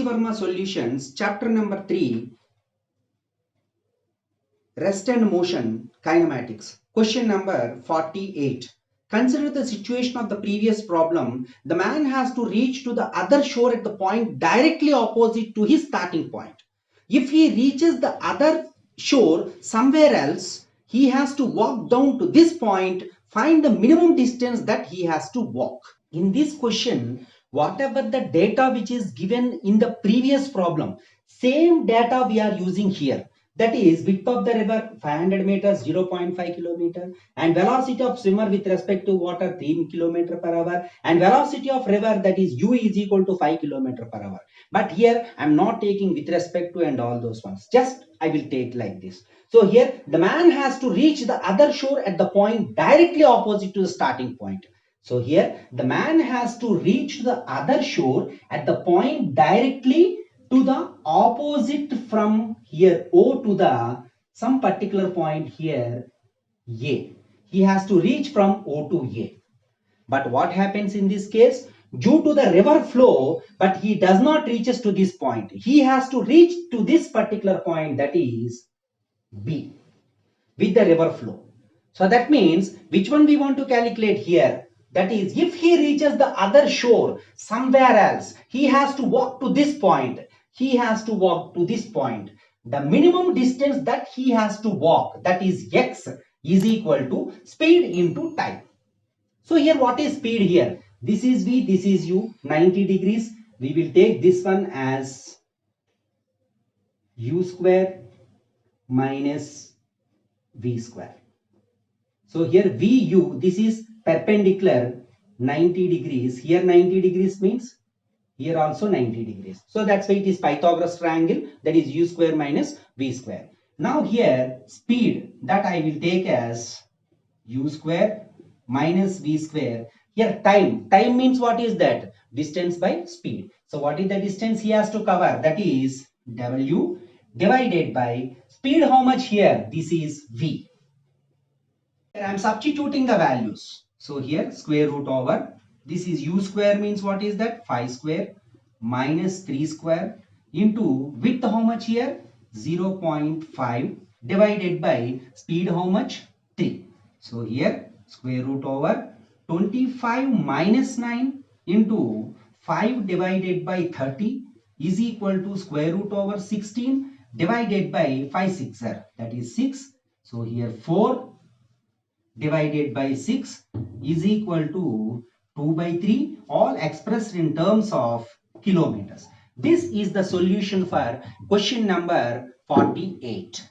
C. Verma Solutions, chapter number 3, Rest and Motion Kinematics. Question number 48. Consider the situation of the previous problem. The man has to reach to the other shore at the point directly opposite to his starting point. If he reaches the other shore somewhere else, he has to walk down to this point, find the minimum distance that he has to walk. In this question, whatever the data which is given in the previous problem, same data we are using here. That is width of the river 500 meters, 0.5 kilometer, and velocity of swimmer with respect to water 3 kilometer per hour, and velocity of river, that is u is equal to 5 kilometer per hour. But here I am not taking with respect to and all those ones. Just I will take like this. So here the man has to reach the other shore at the point directly opposite to the starting point. So here the man has to reach the other shore at the point directly to the opposite from here O to the some particular point here A. He has to reach from O to A. But what happens in this case? Due to the river flow, but he does not reaches to this point. He has to reach to this particular point, that is B, with the river flow. So that means which one we want to calculate here? That is, if he reaches the other shore somewhere else, he has to walk to this point. He has to walk to this point. The minimum distance that he has to walk, that is x, is equal to speed into time. So here what is speed here? This is v, this is u, 90 degrees. We will take this one as u square minus v square. So here vu, this is perpendicular 90 degrees. Here 90 degrees means here also 90 degrees. So that's why it is Pythagoras triangle, that is u square minus v square. Now here speed, that I will take as u square minus v square. Here time means what is that? Distance by speed. So what is the distance he has to cover? That is w divided by speed. How much here? This is v. Here I am substituting the values. So here square root over, this is u square means what is that? 5 square minus 3 square into width how much here? 0.5 divided by speed how much? 3. So here square root over 25 minus 9 into 5 divided by 30 is equal to square root over 16 divided by 5 6er, that is 6. So here 4 divided by 6 is equal to 2 by 3, all expressed in terms of kilometers. This is the solution for question number 48.